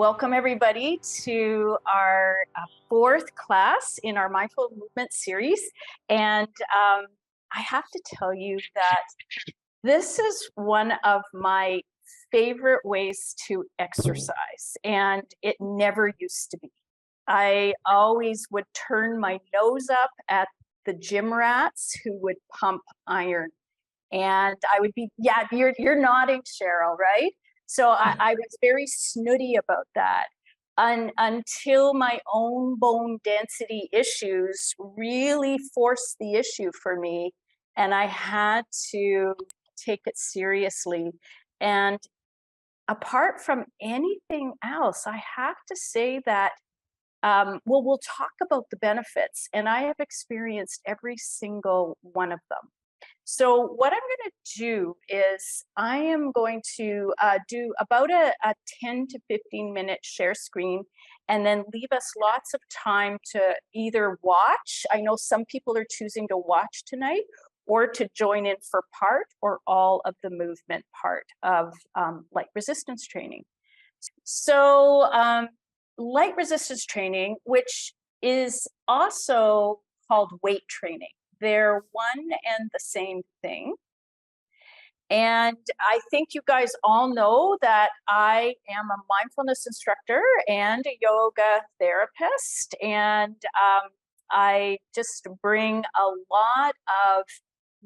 Welcome everybody to our fourth class in our Mindful Movement series. And I have to tell you that this is one of my favorite ways to exercise, and it never used to be. I always would turn my nose up at the gym rats who would pump iron. And I would be, yeah, you're nodding, Cheryl, right? So I was very snooty about that until my own bone density issues really forced the issue for me. And I had to take it seriously. And apart from anything else, I have to say that, well, we'll talk about the benefits, and I have experienced every single one of them. So what I'm going to do is I am going to do about a 10 to 15 minute share screen, and then leave us lots of time to either watch. I know some people are choosing to watch tonight, or to join in for part or all of the movement part of light resistance training. So light resistance training, which is also called weight training. They're one and the same thing. And I think you guys all know that I am a mindfulness instructor and a yoga therapist. And I just bring a lot of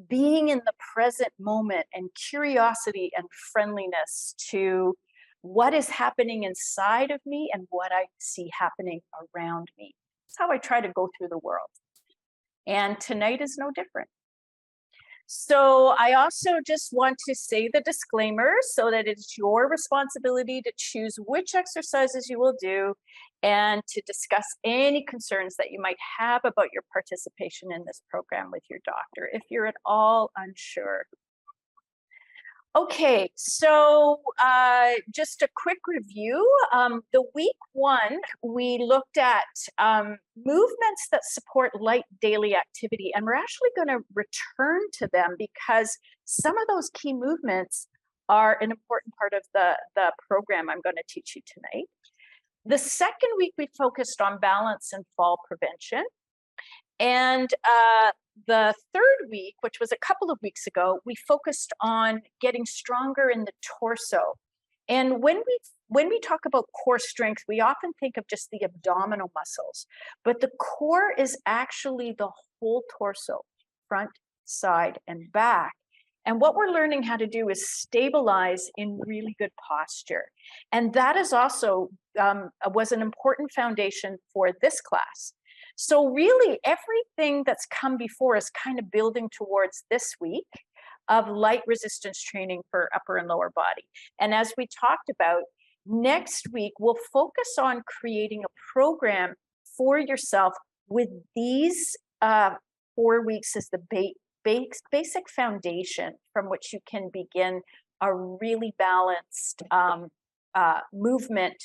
being in the present moment and curiosity and friendliness to what is happening inside of me and what I see happening around me. That's how I try to go through the world. And tonight is no different. So I also just want to say the disclaimer so that it's your responsibility to choose which exercises you will do and to discuss any concerns that you might have about your participation in this program with your doctor if you're at all unsure. Okay, so just a quick review. The week one, we looked at movements that support light daily activity, and we're actually going to return to them because some of those key movements are an important part of the program I'm going to teach you tonight. The second week, we focused on balance and fall prevention. And the third week, which was a couple of weeks ago, we focused on getting stronger in the torso. And when we talk about core strength, we often think of just the abdominal muscles, but the core is actually the whole torso, front, side, and back. And what we're learning how to do is stabilize in really good posture. And that is also was an important foundation for this class. So really everything that's come before is kind of building towards this week of light resistance training for upper and lower body. And as we talked about, next week, we'll focus on creating a program for yourself with these 4 weeks as the basic foundation from which you can begin a really balanced movement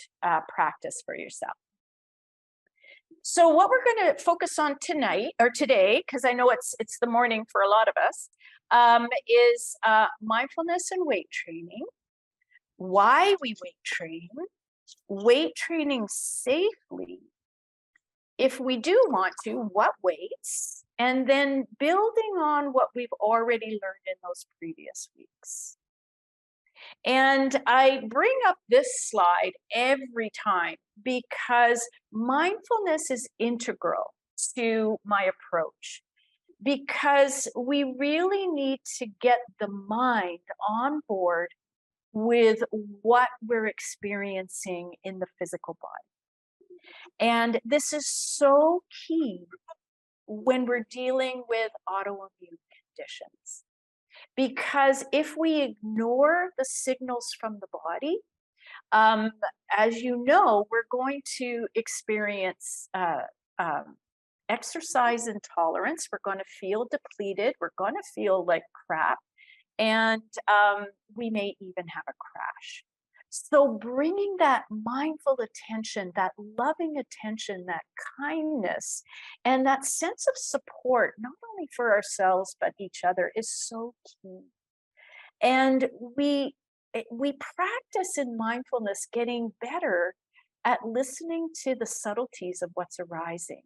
practice for yourself. So what we're going to focus on tonight or today, because I know it's the morning for a lot of us, is mindfulness and weight training, why we weight training safely, if we do want to, what weights, and then building on what we've already learned in those previous weeks. And I bring up this slide every time because mindfulness is integral to my approach, because we really need to get the mind on board with what we're experiencing in the physical body. And this is so key when we're dealing with autoimmune conditions. Because if we ignore the signals from the body, as you know, we're going to experience exercise intolerance. We're going to feel depleted. We're going to feel like crap. And we may even have a crash. So bringing that mindful attention, that loving attention, that kindness, and that sense of support, not only for ourselves, but each other, is so key. And we practice in mindfulness getting better at listening to the subtleties of what's arising.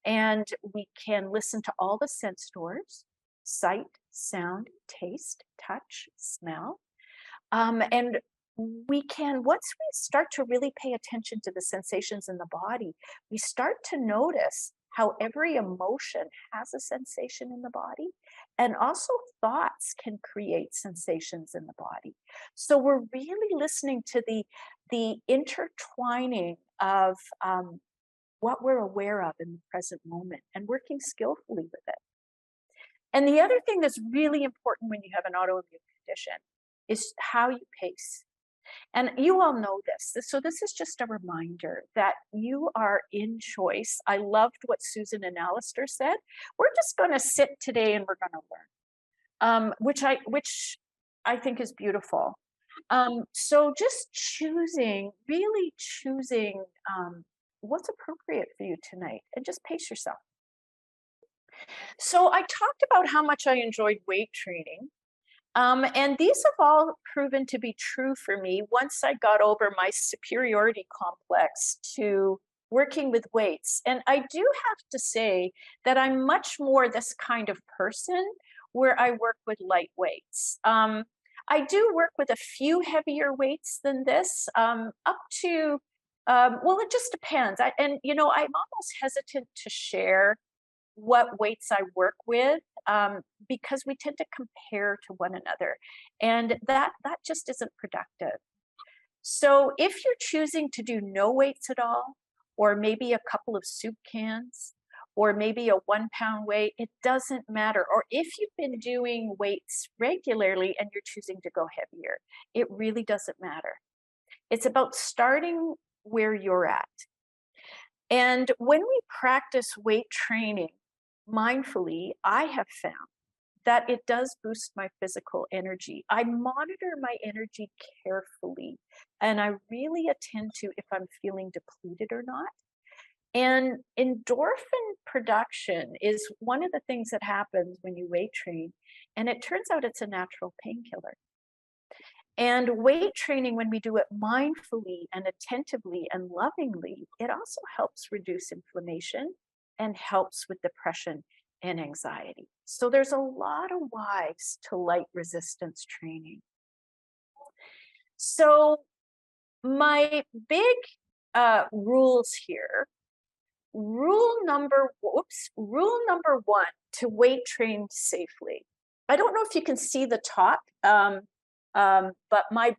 And we can listen to all the sense doors: sight, sound, taste, touch, smell. And we can, once we start to really pay attention to the sensations in the body, we start to notice how every emotion has a sensation in the body. And also, thoughts can create sensations in the body. So we're really listening to the intertwining of what we're aware of in the present moment and working skillfully with it. And the other thing that's really important when you have an autoimmune condition is how you pace. And you all know this. So this is just a reminder that you are in choice. I loved what Susan and Alistair said. We're just going to sit today and we're going to learn, which I think is beautiful. So just really choosing what's appropriate for you tonight, and just pace yourself. So I talked about how much I enjoyed weight training. And these have all proven to be true for me once I got over my superiority complex to working with weights. And I do have to say that I'm much more this kind of person where I work with light weights. I do work with a few heavier weights than this, up to, well, it just depends. I'm almost hesitant to share what weights I work with, because we tend to compare to one another, and that just isn't productive. So if you're choosing to do no weights at all, or maybe a couple of soup cans, or maybe a 1 pound weight, it doesn't matter. Or if you've been doing weights regularly and you're choosing to go heavier, it really doesn't matter. It's about starting where you're at. And when we practice weight training mindfully, I have found that it does boost my physical energy. I monitor my energy carefully, and I really attend to if I'm feeling depleted or not. And endorphin production is one of the things that happens when you weight train, and it turns out it's a natural painkiller. And weight training, when we do it mindfully and attentively and lovingly, it also helps reduce inflammation and helps with depression and anxiety. So there's a lot of whys to light resistance training. So my big rules here. Rule number one to weight train safely. I don't know if you can see the top, but my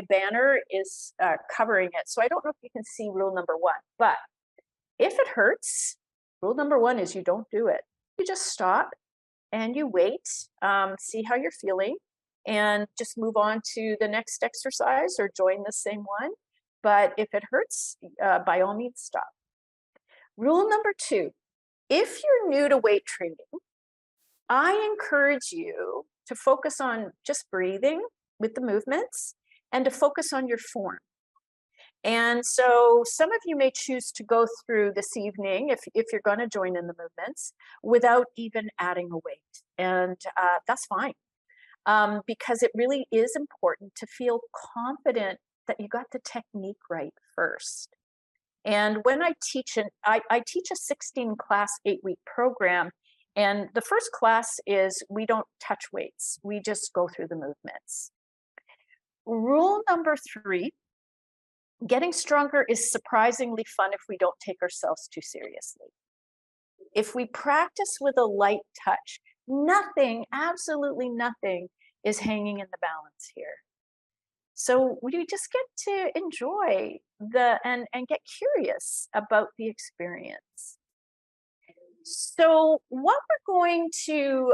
banner is covering it, so I don't know if you can see rule number one. But if it hurts, rule number one is you don't do it. You just stop and you wait, see how you're feeling, and just move on to the next exercise or join the same one. But if it hurts, by all means, stop. Rule number two, if you're new to weight training, I encourage you to focus on just breathing with the movements and to focus on your form. And so some of you may choose to go through this evening, if you're going to join in the movements, without even adding a weight. And that's fine, because it really is important to feel confident that you got the technique right first. And when I teach, I teach a 16-class 8-week program. And the first class is we don't touch weights. We just go through the movements. Rule number three, getting stronger is surprisingly fun if we don't take ourselves too seriously. If we practice with a light touch, nothing, absolutely nothing is hanging in the balance here. So we just get to enjoy and get curious about the experience. So what we're going to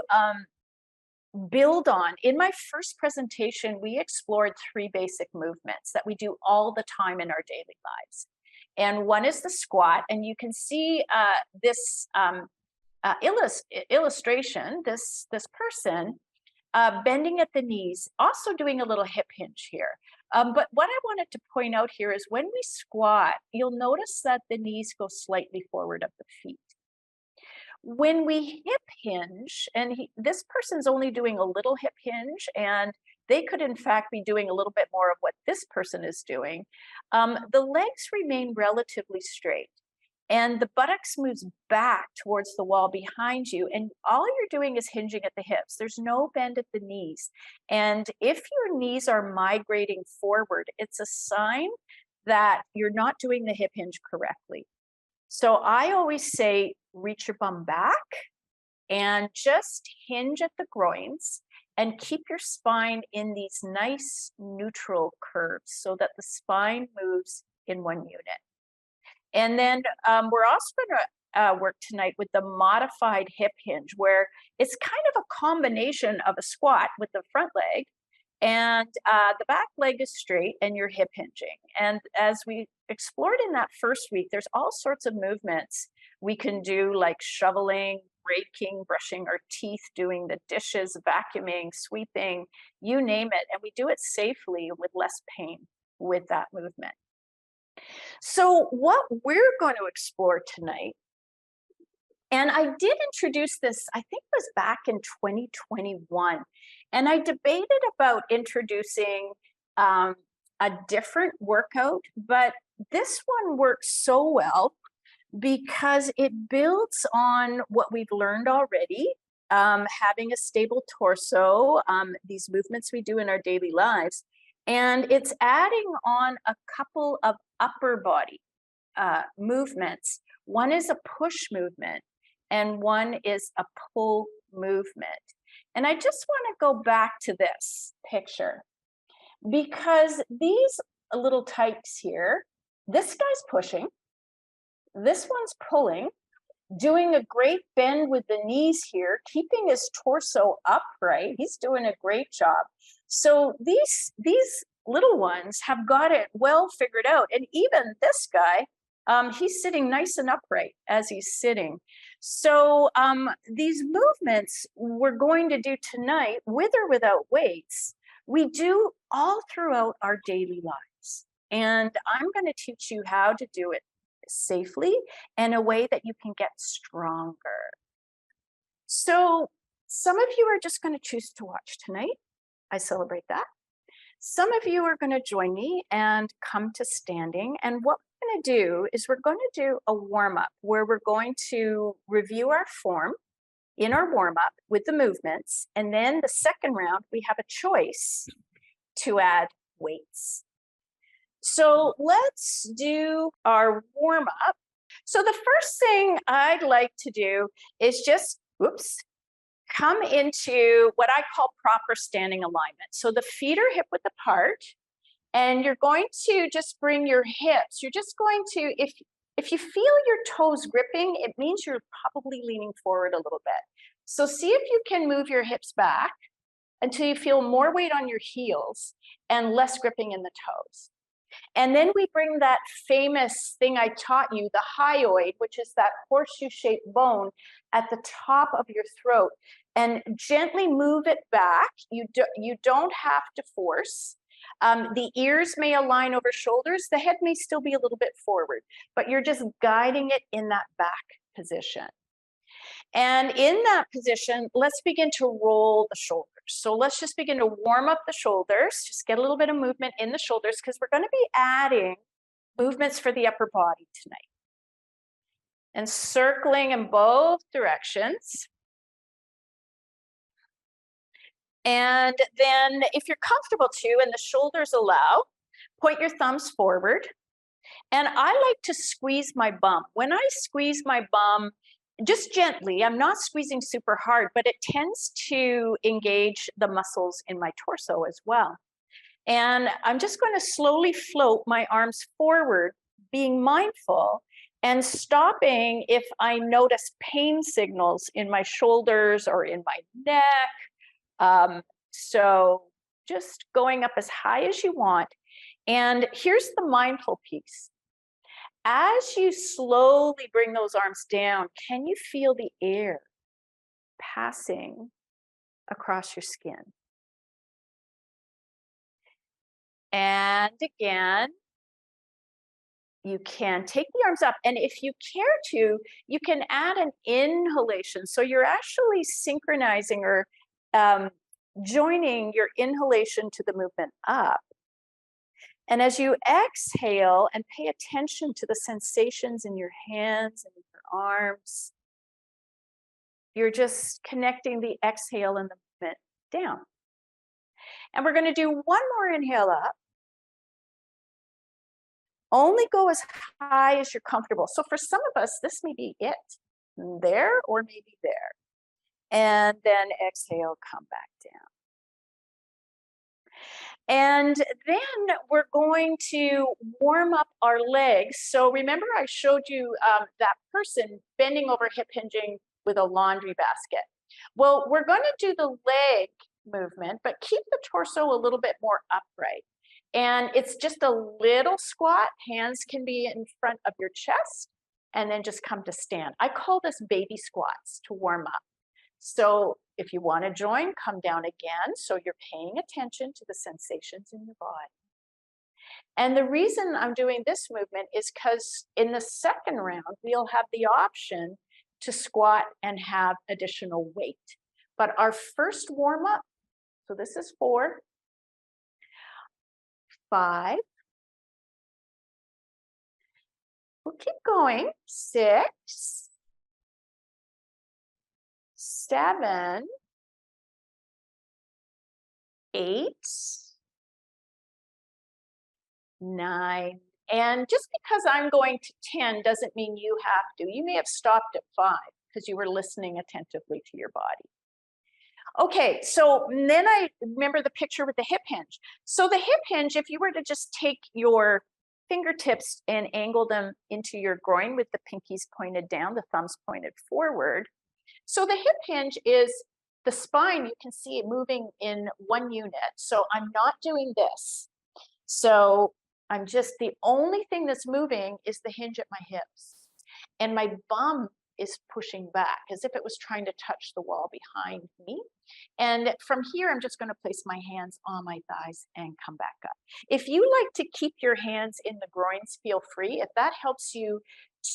build on, in my first presentation, we explored 3 basic movements that we do all the time in our daily lives. And one is the squat, and you can see this illustration, this person bending at the knees, also doing a little hip hinge here. But what I wanted to point out here is when we squat, you'll notice that the knees go slightly forward of the feet. When we hip hinge, and this person's only doing a little hip hinge, and they could in fact be doing a little bit more of what this person is doing. The legs remain relatively straight and the buttocks moves back towards the wall behind you. And all you're doing is hinging at the hips. There's no bend at the knees. And if your knees are migrating forward, it's a sign that you're not doing the hip hinge correctly. So I always say, reach your bum back and just hinge at the groins and keep your spine in these nice neutral curves so that the spine moves in one unit. And then we're also going to work tonight with the modified hip hinge, where it's kind of a combination of a squat with the front leg and the back leg is straight and you're hip hinging. And as we explored in that first week, there's all sorts of movements we can do, like shoveling, raking, brushing our teeth, doing the dishes, vacuuming, sweeping, you name it. And we do it safely with less pain with that movement. So what we're going to explore tonight, and I did introduce this, I think it was back in 2021, and I debated about introducing a different workout, but this one works so well because it builds on what we've learned already, having a stable torso, these movements we do in our daily lives, and it's adding on a couple of upper body movements. One is a push movement and one is a pull movement. And I just want to go back to this picture because these little types here, this guy's pushing, this one's pulling, doing a great bend with the knees here, keeping his torso upright. He's doing a great job. So these little ones have got it well figured out. And even this guy, he's sitting nice and upright as he's sitting. So these movements we're going to do tonight, with or without weights, we do all throughout our daily lives. And I'm going to teach you how to do it safely in a way that you can get stronger. So some of you are just going to choose to watch tonight. I celebrate that. Some of you are going to join me and come to standing. And what we're going to do is we're going to do a warm-up where we're going to review our form in our warm-up with the movements. And then the second round, we have a choice to add weights. So let's do our warm-up. So the first thing I'd like to do is just, come into what I call proper standing alignment. So the feet are hip-width apart, and you're going to just bring your hips. You're just going to, if you feel your toes gripping, it means you're probably leaning forward a little bit. So see if you can move your hips back until you feel more weight on your heels and less gripping in the toes. And then we bring that famous thing I taught you, the hyoid, which is that horseshoe-shaped bone at the top of your throat, and gently move it back. You don't have to force. The ears may align over shoulders. The head may still be a little bit forward, but you're just guiding it in that back position. And in that position, let's begin to roll the shoulders. So let's just begin to warm up the shoulders, just get a little bit of movement in the shoulders because we're going to be adding movements for the upper body tonight. And circling in both directions. And then if you're comfortable to, and the shoulders allow, point your thumbs forward. And I like to squeeze my bum. When I squeeze my bum, just gently, I'm not squeezing super hard, but it tends to engage the muscles in my torso as well. And I'm just going to slowly float my arms forward, being mindful and stopping if I notice pain signals in my shoulders or in my neck. So just going up as high as you want. And here's the mindful piece. As you slowly bring those arms down, can you feel the air passing across your skin? And again, you can take the arms up, and if you care to, you can add an inhalation. So you're actually synchronizing or joining your inhalation to the movement up. And as you exhale and pay attention to the sensations in your hands and in your arms, you're just connecting the exhale and the movement down. And we're going to do one more inhale up. Only go as high as you're comfortable. So for some of us, this may be it. There or maybe there. And then exhale, come back down. And then we're going to warm up our legs. So remember I showed you that person bending over, hip hinging with a laundry basket. Well, we're going to do the leg movement, but keep the torso a little bit more upright. And it's just a little squat. Hands can be in front of your chest and then just come to stand. I call this baby squats to warm up. So if you want to join, come down again. So you're paying attention to the sensations in your body. And the reason I'm doing this movement is because in the second round, we'll have the option to squat and have additional weight. But our first warm up, so this is 4, 5. We'll keep going. 6, 7, 8, 9. And just because I'm going to 10 doesn't mean you have to. You may have stopped at 5 because you were listening attentively to your body. Okay, so then I remember the picture with the hip hinge. So the hip hinge, if you were to just take your fingertips and angle them into your groin with the pinkies pointed down, the thumbs pointed forward. So the hip hinge is the spine, you can see it moving in one unit. So I'm not doing this. So I'm just, the only thing that's moving is the hinge at my hips. And my bum is pushing back as if it was trying to touch the wall behind me. And from here, I'm just going to place my hands on my thighs and come back up. If you like to keep your hands in the groins, feel free. If that helps you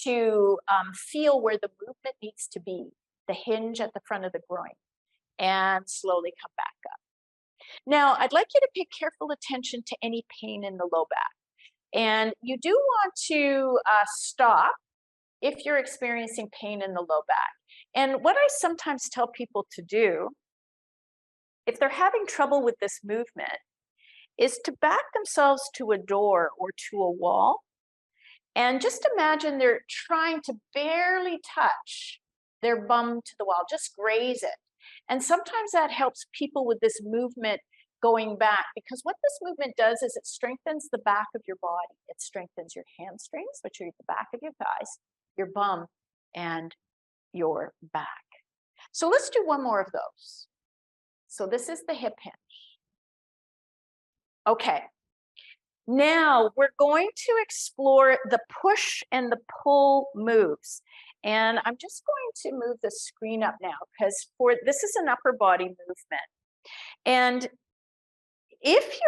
to feel where the movement needs to be, the hinge at the front of the groin, and slowly come back up. Now, I'd like you to pay careful attention to any pain in the low back. And you do want to stop if you're experiencing pain in the low back. And what I sometimes tell people to do, if they're having trouble with this movement, is to back themselves to a door or to a wall. And just imagine they're trying to barely touch their bum to the wall, just graze it. And sometimes that helps people with this movement going back, because what this movement does is it strengthens the back of your body. It strengthens your hamstrings, which are at the back of your thighs, your bum, and your back. So let's do one more of those. So this is the hip hinge. Okay. Now we're going to explore the push and the pull moves. And I'm just going to move the screen up now because this is an upper body movement. And if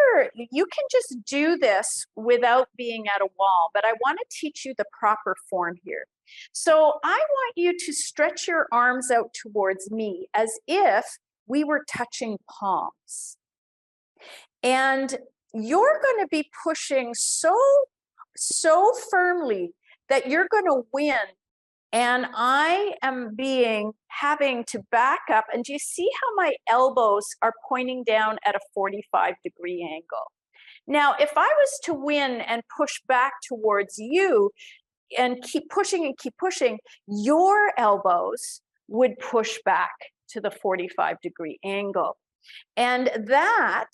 you can just do this without being at a wall, but I want to teach you the proper form here. So I want you to stretch your arms out towards me as if we were touching palms. And you're going to be pushing so firmly that you're going to win. And I am having to back up. And do you see how my elbows are pointing down at a 45-degree angle? Now, if I was to win and push back towards you and keep pushing, your elbows would push back to the 45-degree angle. And that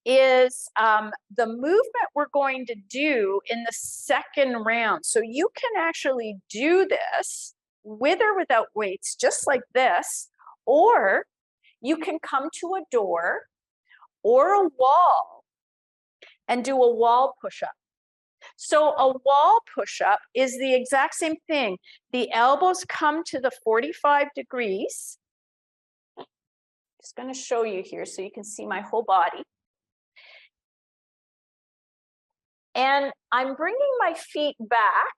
is the movement we're going to do in the second round. So you can actually do this with or without weights, just like this, or you can come to a door or a wall and do a wall push-up. So a wall push-up is the exact same thing. The elbows come to the 45 degrees. Just going to show you here so you can see my whole body. And I'm bringing my feet back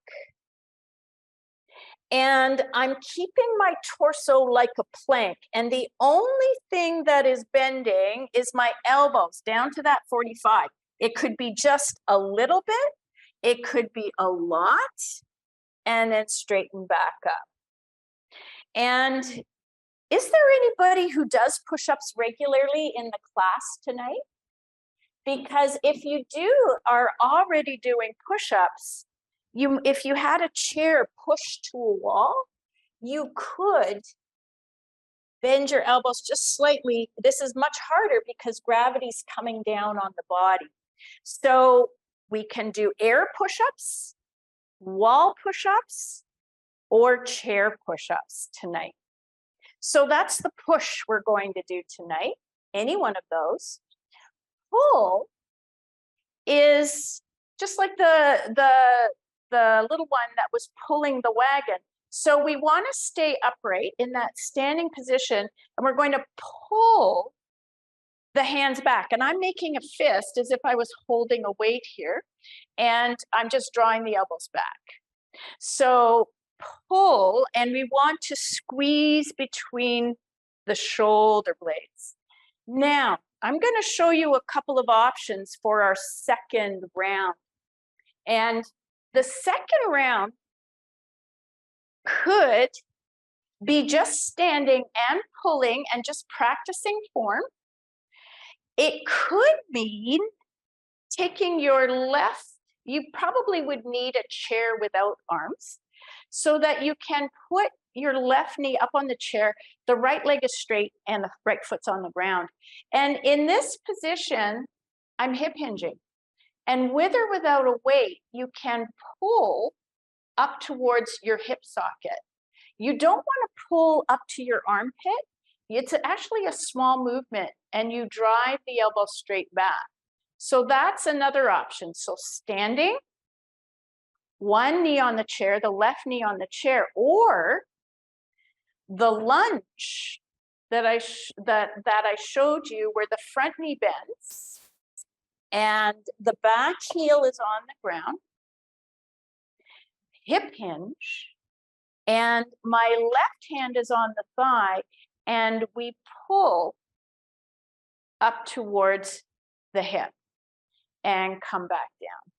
And I'm keeping my torso like a plank. And the only thing that is bending is my elbows down to that 45. It could be just a little bit, it could be a lot, and then straighten back up. And is there anybody who does push-ups regularly in the class tonight? Because if you are already doing push-ups, if you had a chair pushed to a wall, you could bend your elbows just slightly. This is much harder because gravity's coming down on the body. So we can do air push-ups, wall push-ups, or chair push-ups tonight. So that's the push we're going to do tonight, any one of those. Pull is just like the little one that was pulling the wagon. So we want to stay upright in that standing position, and we're going to pull the hands back. And I'm making a fist as if I was holding a weight here, and I'm just drawing the elbows back. So pull, and we want to squeeze between the shoulder blades. Now, I'm going to show you a couple of options for our second round. And the second round could be just standing and pulling and just practicing form. It could mean taking your left, you probably would need a chair without arms, so that you can put your left knee up on the chair, the right leg is straight, and the right foot's on the ground. And in this position, I'm hip hinging. And with or without a weight, you can pull up towards your hip socket. You don't want to pull up to your armpit. It's actually a small movement, and you drive the elbow straight back. So that's another option. So standing, one knee on the chair, the left knee on the chair, or the lunge that I showed you, where the front knee bends and the back heel is on the ground, hip hinge, and my left hand is on the thigh, and we pull up towards the hip and come back down.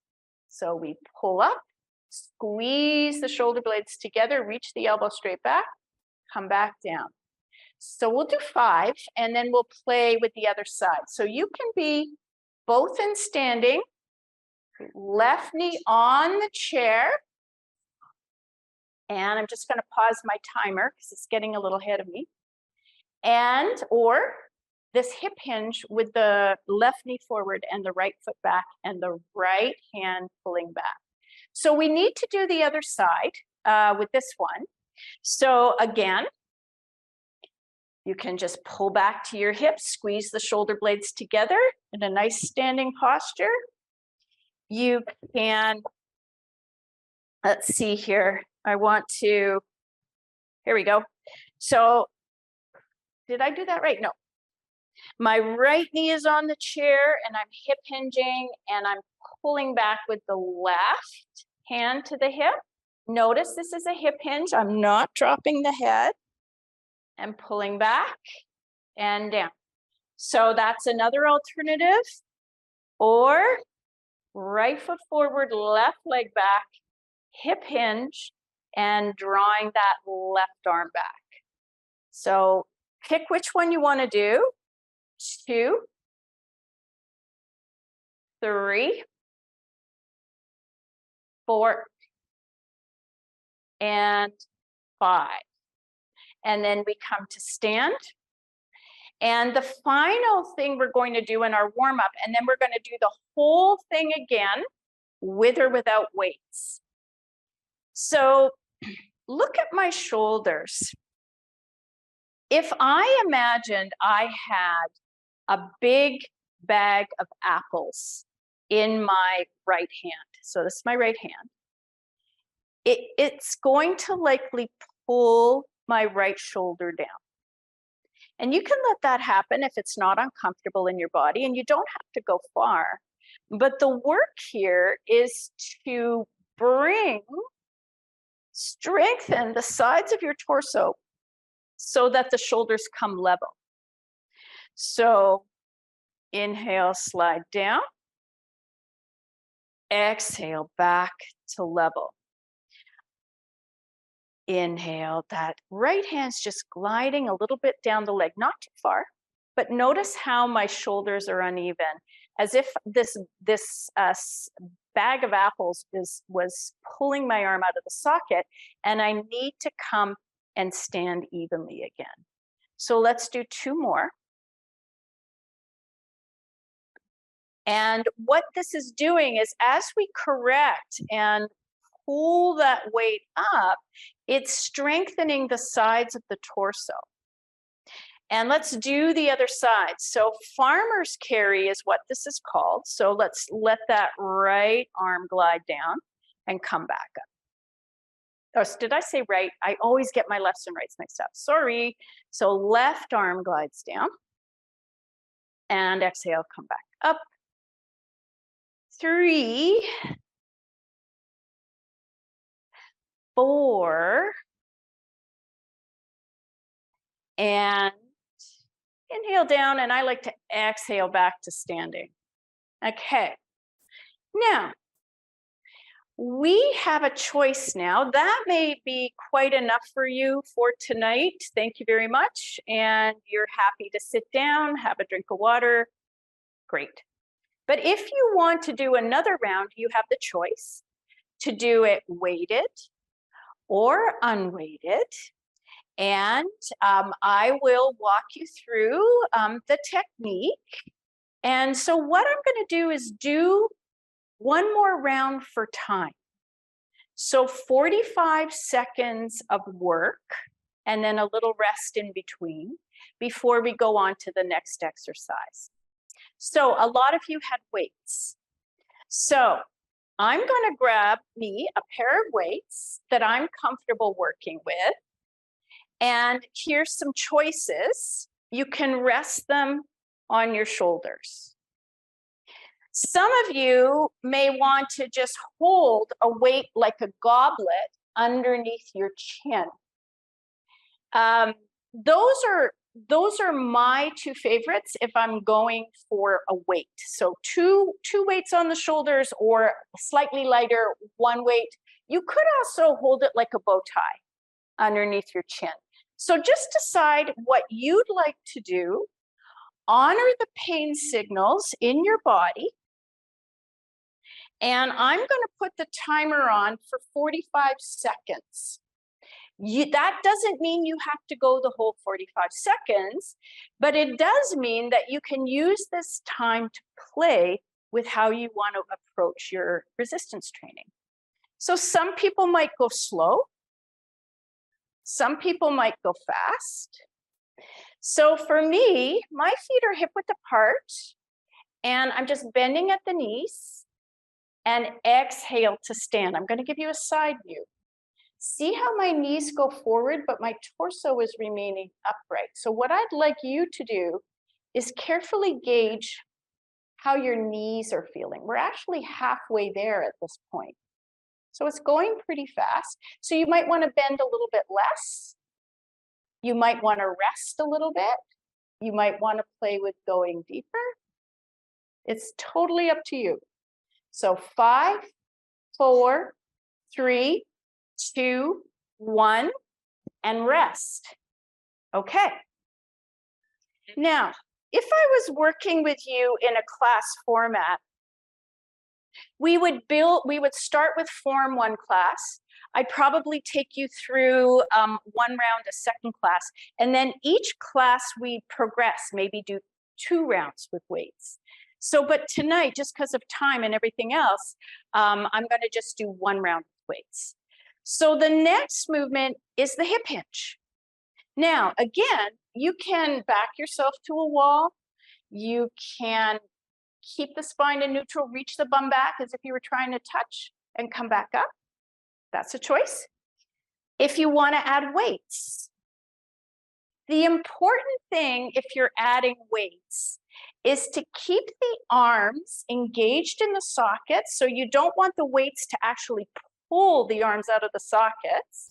So we pull up, squeeze the shoulder blades together, reach the elbow straight back, come back down. So we'll do 5, and then we'll play with the other side. So you can be both in standing, left knee on the chair, and I'm just going to pause my timer because it's getting a little ahead of me, or this hip hinge with the left knee forward and the right foot back and the right hand pulling back. So we need to do the other side with this one. So again, you can just pull back to your hips, squeeze the shoulder blades together in a nice standing posture. You can, let's see here. Here we go. So did I do that right? No. My right knee is on the chair, and I'm hip hinging, and I'm pulling back with the left hand to the hip. Notice this is a hip hinge. I'm not dropping the head. And pulling back and down. So that's another alternative. Or right foot forward, left leg back, hip hinge, and drawing that left arm back. So pick which one you want to do. 2, 3, 4, and 5. And then we come to stand. And the final thing we're going to do in our warm-up, and then we're going to do the whole thing again with or without weights. So look at my shoulders. If I imagined I had a big bag of apples in my right hand, so this is my right hand, it's going to likely pull my right shoulder down. And you can let that happen if it's not uncomfortable in your body, and you don't have to go far. But the work here is to bring Strengthen the sides of your torso so that the shoulders come level. So inhale, slide down. Exhale, back to level. Inhale, that right hand's just gliding a little bit down the leg, not too far, but notice how my shoulders are uneven, as if this bag of apples was pulling my arm out of the socket, and I need to come and stand evenly again. So let's do 2 more. And what this is doing is, as we correct and pull that weight up, it's strengthening the sides of the torso. And let's do the other side. So farmer's carry is what this is called. So let's let that right arm glide down and come back up. Oh, did I say right? I always get my lefts and rights mixed up. Sorry. So left arm glides down. And exhale, come back up. 3, 4, and inhale down, and I like to exhale back to standing. Okay. Now, we have a choice now. That may be quite enough for you for tonight. Thank you very much. And you're happy to sit down, have a drink of water. Great. But if you want to do another round, you have the choice to do it weighted or unweighted. And I will walk you through the technique. And so what I'm going to do is do one more round for time. So 45 seconds of work and then a little rest in between before we go on to the next exercise. So a lot of you had weights. So I'm going to grab me a pair of weights that I'm comfortable working with. And here's some choices. You can rest them on your shoulders. Some of you may want to just hold a weight like a goblet underneath your chin. Those are my 2 favorites if I'm going for a weight. So two weights on the shoulders, or slightly lighter, 1 weight. You could also hold it like a bow tie underneath your chin. So just decide what you'd like to do. Honor the pain signals in your body. And I'm going to put the timer on for 45 seconds. That doesn't mean you have to go the whole 45 seconds, but it does mean that you can use this time to play with how you want to approach your resistance training. So some people might go slow. Some people might go fast. So for me, my feet are hip width apart, and I'm just bending at the knees, and exhale to stand. I'm going to give you a side view. See how my knees go forward, but my torso is remaining upright. So what I'd like you to do is carefully gauge how your knees are feeling. We're actually halfway there at this point. So it's going pretty fast. So you might want to bend a little bit less. You might want to rest a little bit. You might want to play with going deeper. It's totally up to you. So 5, 4, 3, 2, 1, and rest. Okay. Now, if I was working with you in a class format, we would start with Form 1 class. I'd probably take you through 1 round, a second class, and then each class we progress, maybe do 2 rounds with weights. So, but tonight, just because of time and everything else, I'm going to just do 1 round with weights. So the next movement is the hip hinge. Now, again, you can back yourself to a wall. You can keep the spine in neutral, reach the bum back as if you were trying to touch and come back up. That's a choice. If you want to add weights, the important thing if you're adding weights is to keep the arms engaged in the socket. So you don't want the weights to actually pull the arms out of the sockets.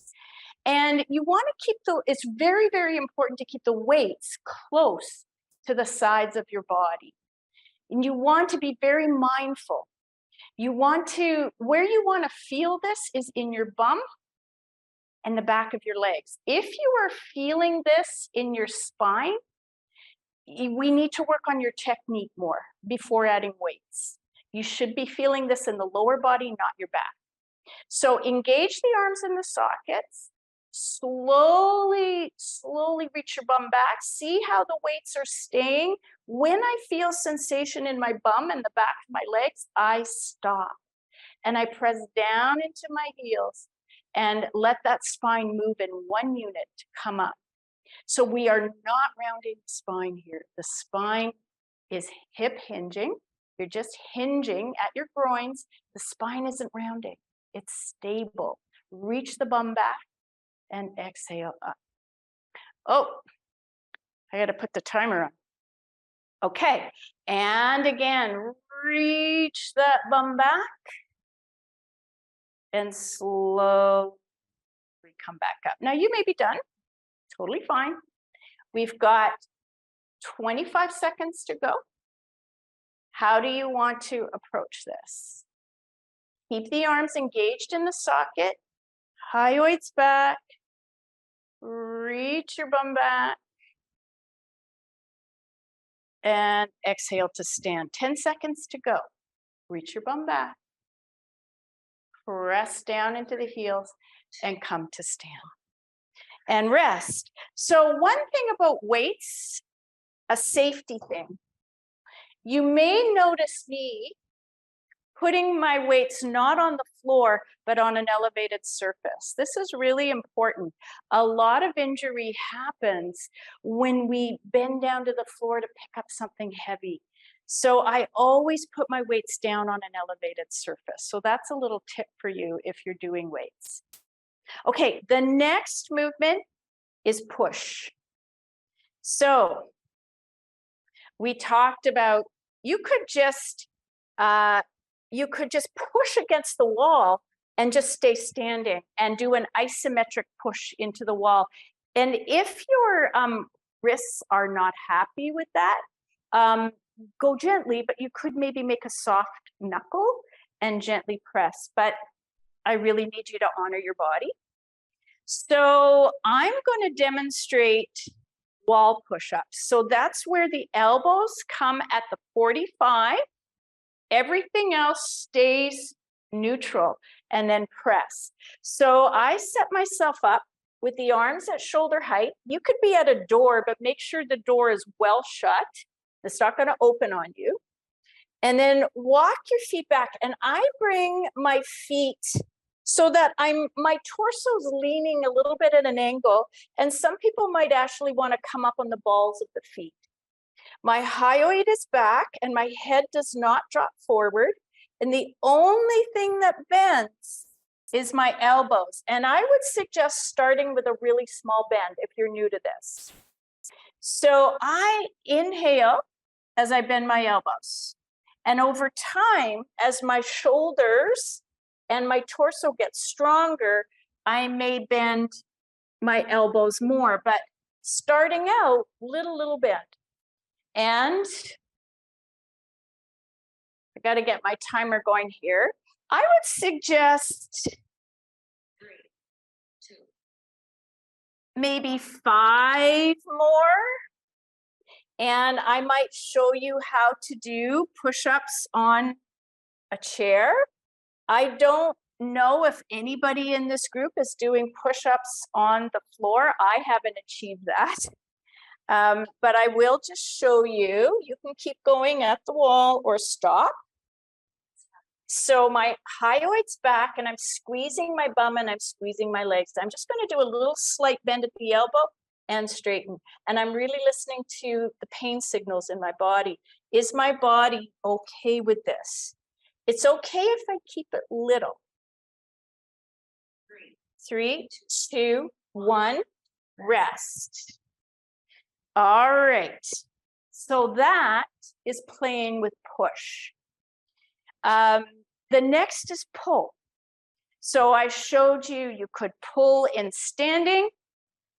And you want to keep it's very, very important to keep the weights close to the sides of your body. And you want to be very mindful. Where you want to feel this is in your bum and the back of your legs. If you are feeling this in your spine, we need to work on your technique more before adding weights. You should be feeling this in the lower body, not your back. So engage the arms in the sockets. Slowly reach your bum back. See how the weights are staying. When I feel sensation in my bum and the back of my legs, I stop. And I press down into my heels and let that spine move in one unit to come up. So we are not rounding the spine here. The spine is hip hinging. You're just hinging at your groins. The spine isn't rounding. It's stable. Reach the bum back and exhale up. Oh, I got to put the timer on. Okay, and again, reach that bum back and slowly come back up. Now you may be done, totally fine. We've got 25 seconds to go. How do you want to approach this? Keep the arms engaged in the socket, hyoids back, reach your bum back, and exhale to stand. 10 seconds to go. Reach your bum back, press down into the heels, and come to stand. And rest. So one thing about weights, a safety thing. You may notice me putting my weights not on the floor, but on an elevated surface. This is really important. A lot of injury happens when we bend down to the floor to pick up something heavy. So I always put my weights down on an elevated surface. So that's a little tip for you if you're doing weights. Okay, the next movement is push. So we talked about you could just push against the wall and just stay standing and do an isometric push into the wall. And if your wrists are not happy with that, go gently, but you could maybe make a soft knuckle and gently press. But I really need you to honor your body. So I'm going to demonstrate wall push-ups. So that's where the elbows come at the 45. Everything else stays neutral, and then press. So I set myself up with the arms at shoulder height. You could be at a door, but make sure the door is well shut. It's not going to open on you. And then walk your feet back, and I bring my feet so that my torso's leaning a little bit at an angle, and some people might actually want to come up on the balls of the feet. My hyoid is back and my head does not drop forward. And the only thing that bends is my elbows. And I would suggest starting with a really small bend if you're new to this. So I inhale as I bend my elbows. And over time, as my shoulders and my torso get stronger, I may bend my elbows more. But starting out, little bend. And I got to get my timer going here. I would suggest 3, 2, maybe 5 more. And I might show you how to do push-ups on a chair. I don't know if anybody in this group is doing push-ups on the floor. I haven't achieved that. But I will just show you. You can keep going at the wall or stop. So my hyoid's back and I'm squeezing my bum and I'm squeezing my legs. I'm just going to do a little slight bend at the elbow and straighten. And I'm really listening to the pain signals in my body. Is my body okay with this? It's okay if I keep it little. 3, 2, 1, rest. All right, so that is playing with push. The next is pull. So I showed you, you could pull in standing.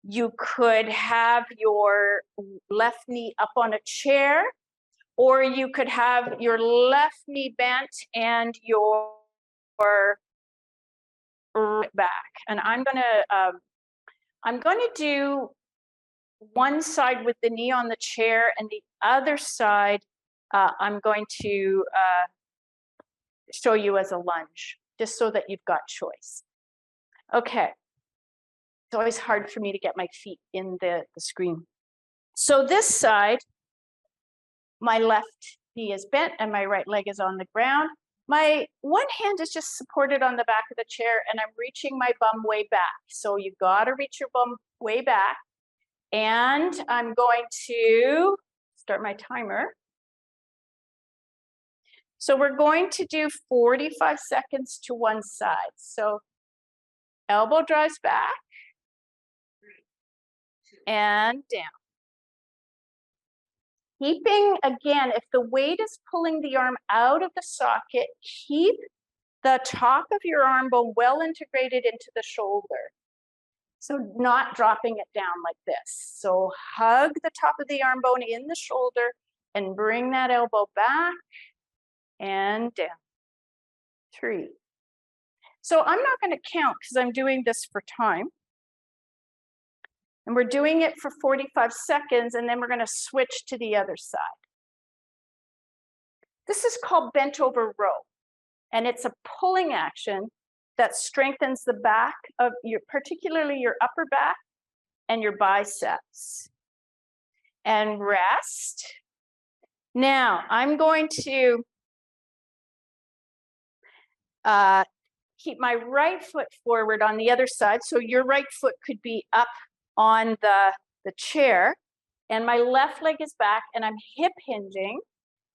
You could have your left knee up on a chair, or you could have your left knee bent and your right back. And I'm gonna do one side with the knee on the chair, and the other side I'm going to show you as a lunge, just so that you've got choice. Okay. It's always hard for me to get my feet in the screen. So this side, my left knee is bent and my right leg is on the ground. My one hand is just supported on the back of the chair, and I'm reaching my bum way back. So you gotta reach your bum way back. And I'm going to start my timer. So we're going to do 45 seconds to one side. So elbow drives back and down. Keeping, again, if the weight is pulling the arm out of the socket, keep the top of your arm bone well integrated into the shoulder. So not dropping it down like this. So hug the top of the arm bone in the shoulder and bring that elbow back and down. 3. So I'm not going to count because I'm doing this for time. And we're doing it for 45 seconds, and then we're going to switch to the other side. This is called bent over row, and it's a pulling action that strengthens the back of your, particularly your upper back and your biceps. And rest. Now, I'm going to keep my right foot forward on the other side. So your right foot could be up on the chair, and my left leg is back, and I'm hip hinging.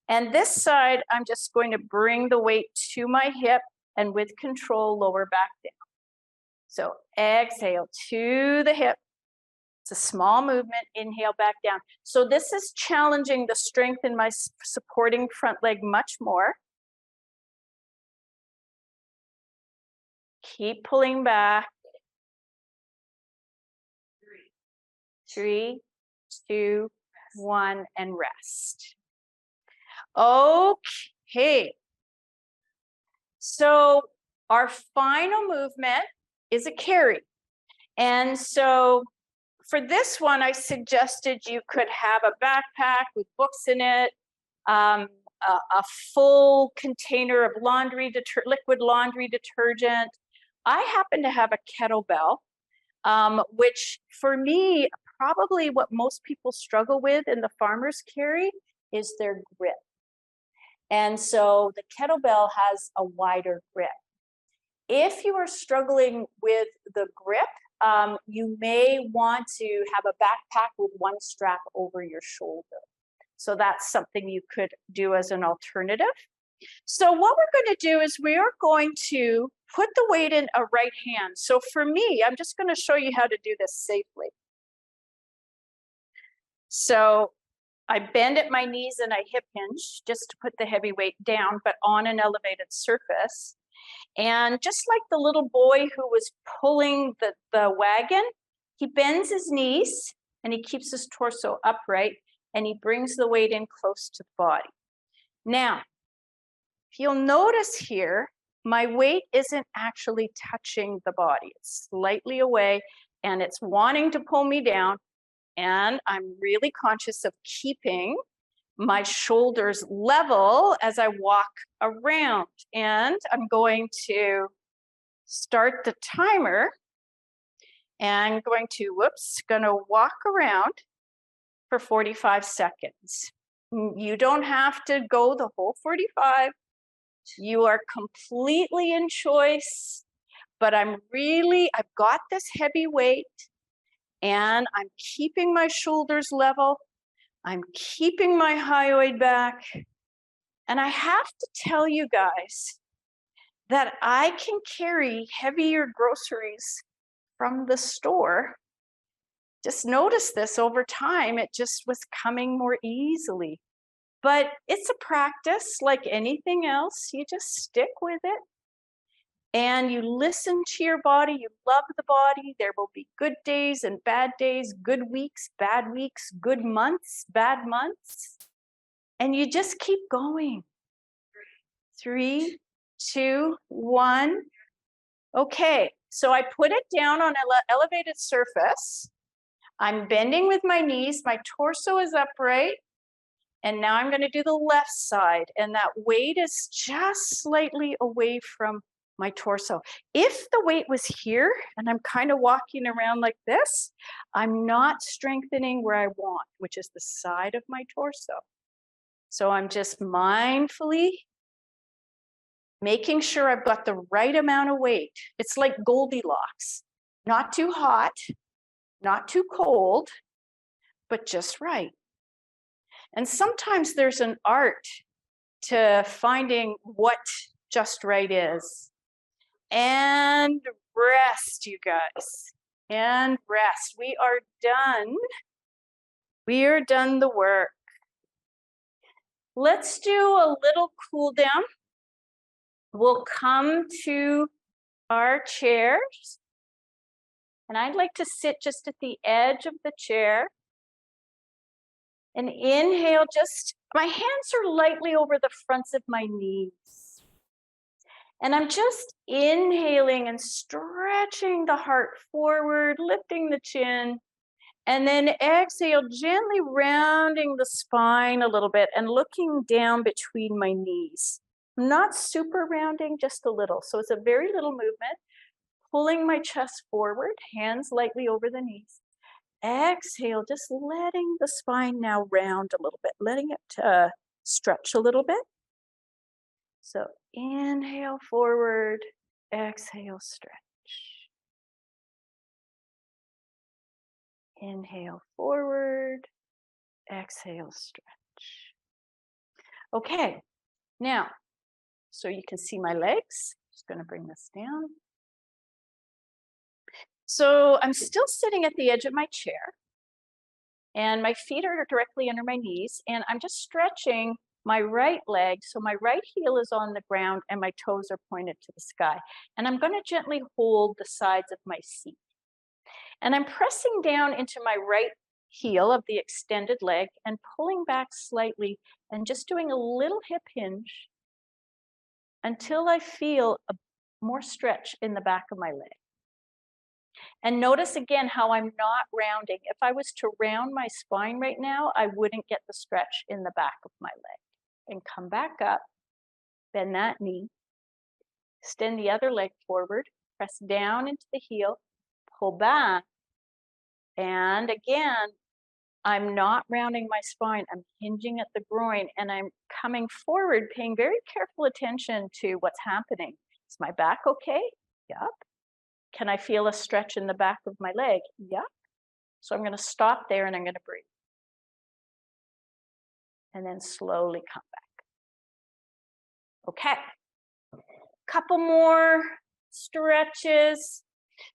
And this side, I'm just going to bring the weight to my hip and with control, lower back down. So exhale to the hip. It's a small movement, inhale back down. So this is challenging the strength in my supporting front leg much more. Keep pulling back. 3, 2, 1, and rest. Okay. So our final movement is a carry. And so for this one, I suggested you could have a backpack with books in it, a full container of liquid laundry detergent. I happen to have a kettlebell, which for me, probably what most people struggle with in the farmer's carry is their grip. And so the kettlebell has a wider grip. If you are struggling with the grip, you may want to have a backpack with one strap over your shoulder. So that's something you could do as an alternative. So what we're going to do is we are going to put the weight in a right hand. So for me, I'm just going to show you how to do this safely. So I bend at my knees and I hip hinge just to put the heavy weight down, but on an elevated surface. And just like the little boy who was pulling the wagon, he bends his knees and he keeps his torso upright, and he brings the weight in close to the body. Now, if you'll notice here, my weight isn't actually touching the body. It's slightly away, and it's wanting to pull me down. And I'm really conscious of keeping my shoulders level as I walk around. And I'm going to start the timer and gonna walk around for 45 seconds. You don't have to go the whole 45. You are completely in choice, but I've got this heavy weight, and I'm keeping my shoulders level. I'm keeping my hyoid back. And I have to tell you guys that I can carry heavier groceries from the store. Just notice this over time, it just was coming more easily. But it's a practice like anything else. You just stick with it. And you listen to your body, you love the body. There will be good days and bad days, good weeks, good months, bad months. And you just keep going. 3, 2, 1. Okay, so I put it down on an elevated surface. I'm bending with my knees, my torso is upright. And now I'm going to do the left side, and that weight is just slightly away from my torso. If the weight was here and I'm kind of walking around like this, I'm not strengthening where I want, which is the side of my torso. So I'm just mindfully making sure I've got the right amount of weight. It's like Goldilocks, not too hot, not too cold, but just right. And sometimes there's an art to finding what just right is. And rest, you guys. And rest. We are done. We are done the work. Let's do a little cool down. We'll come to our chairs. And I'd like to sit just at the edge of the chair. And inhale, my hands are lightly over the fronts of my knees. And I'm just inhaling and stretching the heart forward, lifting the chin. And then exhale, gently rounding the spine a little bit and looking down between my knees. Not super rounding, just a little. So it's a very little movement. Pulling my chest forward, hands lightly over the knees. Exhale, just letting the spine now round a little bit, letting it stretch a little bit. So inhale forward, exhale, stretch. Inhale forward, exhale, stretch. Okay, now, so you can see my legs. Just going to bring this down. So I'm still sitting at the edge of my chair, and my feet are directly under my knees, and I'm just stretching my right leg, so my right heel is on the ground and my toes are pointed to the sky. And I'm going to gently hold the sides of my seat. And I'm pressing down into my right heel of the extended leg and pulling back slightly and just doing a little hip hinge until I feel more stretch in the back of my leg. And notice again how I'm not rounding. If I was to round my spine right now, I wouldn't get the stretch in the back of my leg. And come back up, bend that knee, extend the other leg forward, press down into the heel, pull back. And again, I'm not rounding my spine. I'm hinging at the groin and I'm coming forward, paying very careful attention to what's happening. Is my back okay? Yup. Can I feel a stretch in the back of my leg? Yup. So I'm going to stop there and I'm going to breathe. And then slowly come back. Okay. Couple more stretches.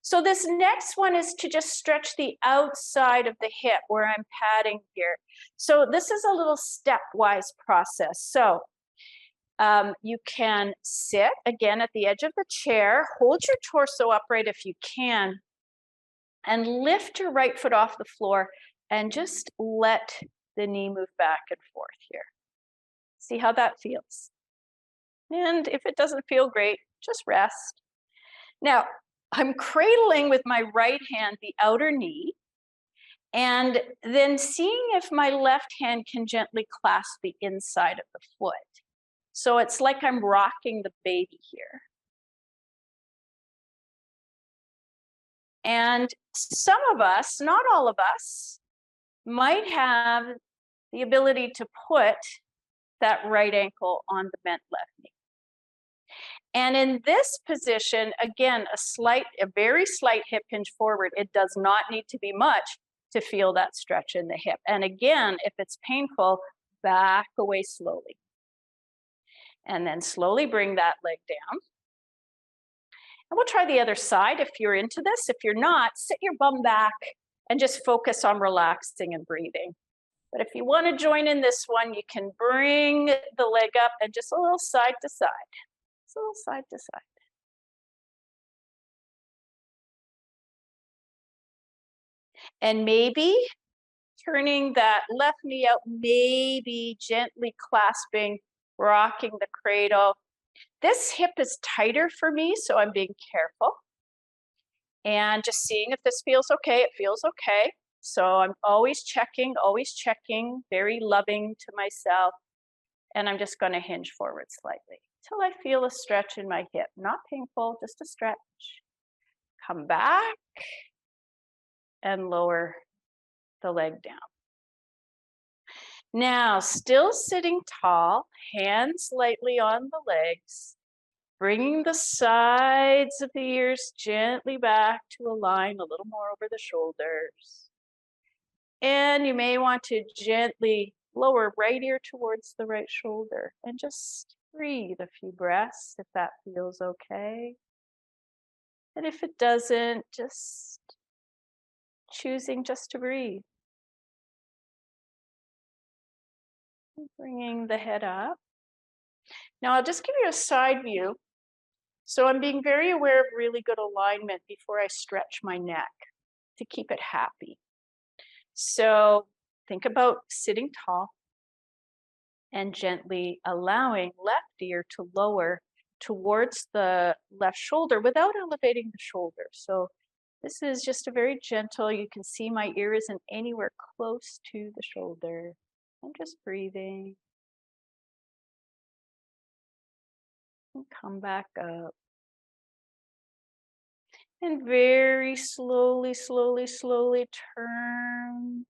So this next one is to just stretch the outside of the hip where I'm padding here. So this is a little stepwise process. So you can sit again at the edge of the chair, hold your torso upright if you can, and lift your right foot off the floor and just let the knee move back and forth here. See how that feels. And if it doesn't feel great, just rest. Now, I'm cradling with my right hand the outer knee, and then seeing if my left hand can gently clasp the inside of the foot. So it's like I'm rocking the baby here. And some of us, not all of us, might have the ability to put that right ankle on the bent left knee. And in this position, again, a very slight hip hinge forward. It does not need to be much to feel that stretch in the hip. And again, if it's painful, back away slowly. And then slowly bring that leg down. And we'll try the other side if you're into this. If you're not, sit your bum back and just focus on relaxing and breathing. But if you want to join in this one, you can bring the leg up and just a little side to side. So side to side. And maybe turning that left knee out, maybe gently clasping, rocking the cradle. This hip is tighter for me, so I'm being careful. And just seeing if this feels okay. It feels okay. So I'm always checking, very loving to myself. And I'm just going to hinge forward slightly till I feel a stretch in my hip. Not painful, just a stretch. Come back and lower the leg down. Now, still sitting tall, hands lightly on the legs, bringing the sides of the ears gently back to align a little more over the shoulders. And you may want to gently lower right ear towards the right shoulder and just breathe a few breaths if that feels okay. And if it doesn't, just choosing just to breathe. Bringing the head up. Now I'll just give you a side view. So I'm being very aware of really good alignment before I stretch my neck to keep it happy. So think about sitting tall and gently allowing left ear to lower towards the left shoulder without elevating the shoulder. So this is just a very gentle, you can see my ear isn't anywhere close to the shoulder. I'm just breathing. And come back up. And very slowly, slowly turn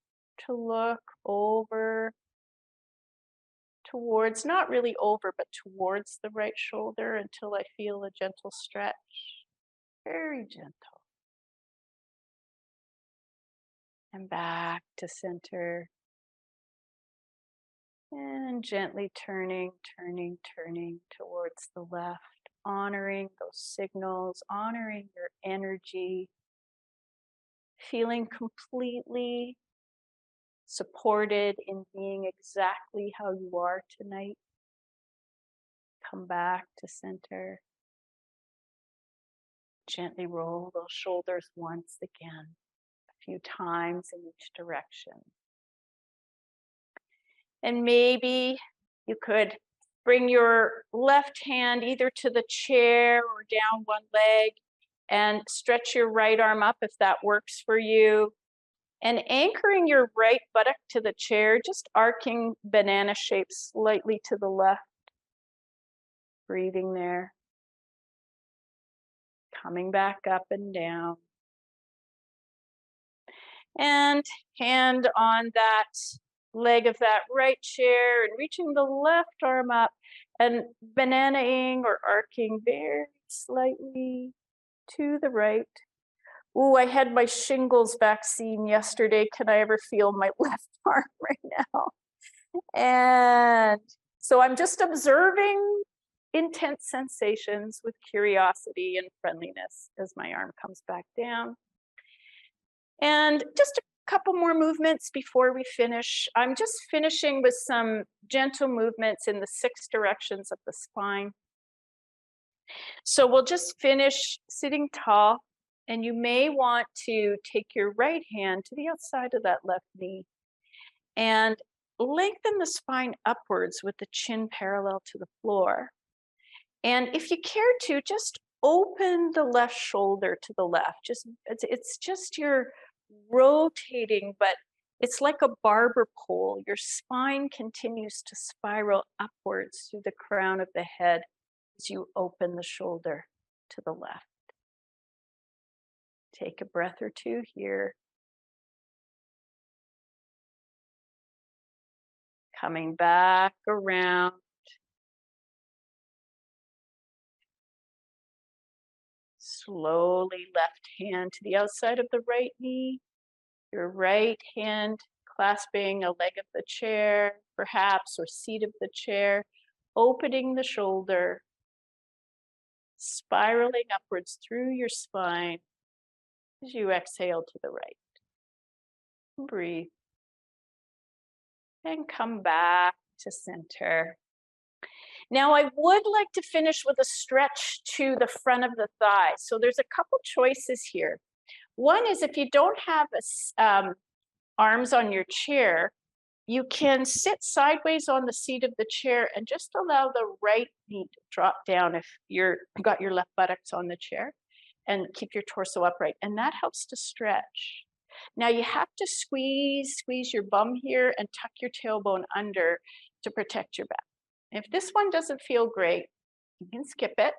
to look over towards, not really over, but towards the right shoulder until I feel a gentle stretch. Very gentle. And back to center. And gently turning towards the left, honoring those signals, honoring your energy, feeling completely supported in being exactly how you are tonight. Come back to center. Gently roll those shoulders once again, a few times in each direction. And maybe you could bring your left hand either to the chair or down one leg and stretch your right arm up if that works for you. And anchoring your right buttock to the chair, just arcing banana shape slightly to the left. Breathing there. Coming back up and down. And hand on that leg of that right chair and reaching the left arm up and bananaing or arcing very slightly to the right. Ooh, I had my shingles vaccine yesterday. Can I ever feel my left arm right now? And so I'm just observing intense sensations with curiosity and friendliness as my arm comes back down. And just a couple more movements before we finish. I'm just finishing with some gentle movements in the 6 directions of the spine. So we'll just finish sitting tall, and you may want to take your right hand to the outside of that left knee and lengthen the spine upwards with the chin parallel to the floor. And if you care to, just open the left shoulder to the left. It's just your rotating, but it's like a barber pole. Your spine continues to spiral upwards through the crown of the head as you open the shoulder to the left. Take a breath or two here. Coming back around. Slowly left hand to the outside of the right knee. Your right hand clasping a leg of the chair, perhaps, or seat of the chair, opening the shoulder, spiraling upwards through your spine as you exhale to the right. Breathe. And come back to center. Now I would like to finish with a stretch to the front of the thigh. So there's a couple choices here. One is if you don't have arms on your chair, you can sit sideways on the seat of the chair and just allow the right knee to drop down if you're got your left buttocks on the chair, and keep your torso upright. And that helps to stretch. Now you have to squeeze your bum here and tuck your tailbone under to protect your back. If this one doesn't feel great, you can skip it.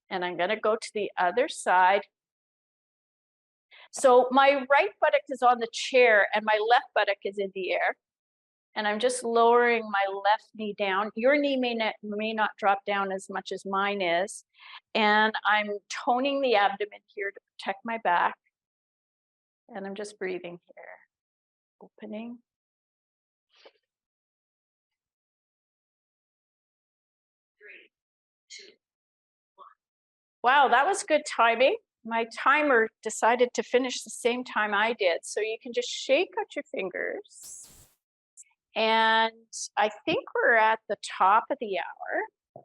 And I'm gonna go to the other side. So my right buttock is on the chair and my left buttock is in the air. And I'm just lowering my left knee down. Your knee may not drop down as much as mine is. And I'm toning the abdomen here to protect my back. And I'm just breathing here. Opening. Three, two. Wow, that was good timing. My timer decided to finish the same time I did. So you can just shake out your fingers. And I think we're at the top of the hour.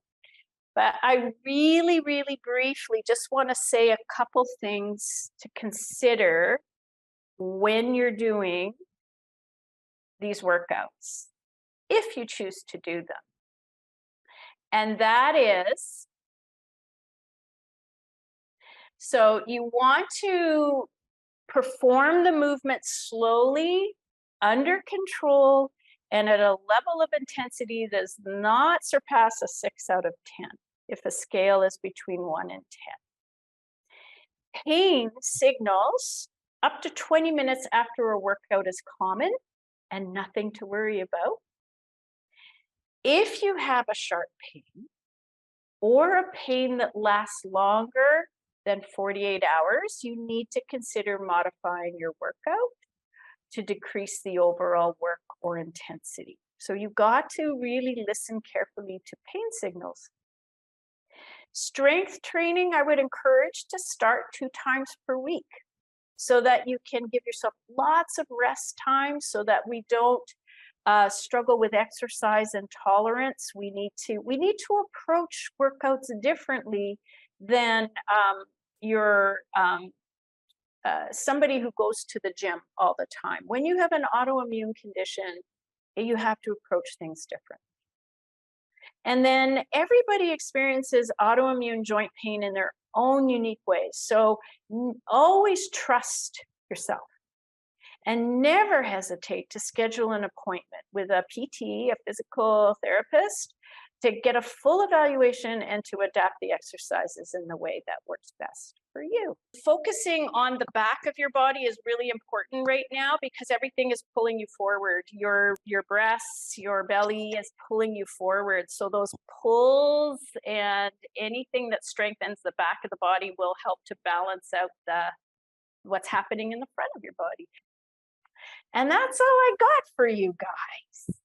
But I really, really briefly just want to say a couple things to consider when you're doing these workouts, if you choose to do them. And that is, so you want to perform the movement slowly, under control, and at a level of intensity that does not surpass a 6 out of 10, if a scale is between 1 and 10. Pain signals up to 20 minutes after a workout is common and nothing to worry about. If you have a sharp pain or a pain that lasts longer than 48 hours, you need to consider modifying your workout to decrease the overall work or intensity. So you've got to really listen carefully to pain signals. Strength training, I would encourage to start 2 times per week so that you can give yourself lots of rest time so that we don't struggle with exercise intolerance. We need to approach workouts differently than somebody who goes to the gym all the time. When you have an autoimmune condition, you have to approach things different. And then everybody experiences autoimmune joint pain in their own unique ways. So always trust yourself and never hesitate to schedule an appointment with a PT, a physical therapist, to get a full evaluation and to adapt the exercises in the way that works best for you. Focusing on the back of your body is really important right now because everything is pulling you forward. Your breasts, your belly is pulling you forward. So those pulls and anything that strengthens the back of the body will help to balance out what's happening in the front of your body. And that's all I got for you guys.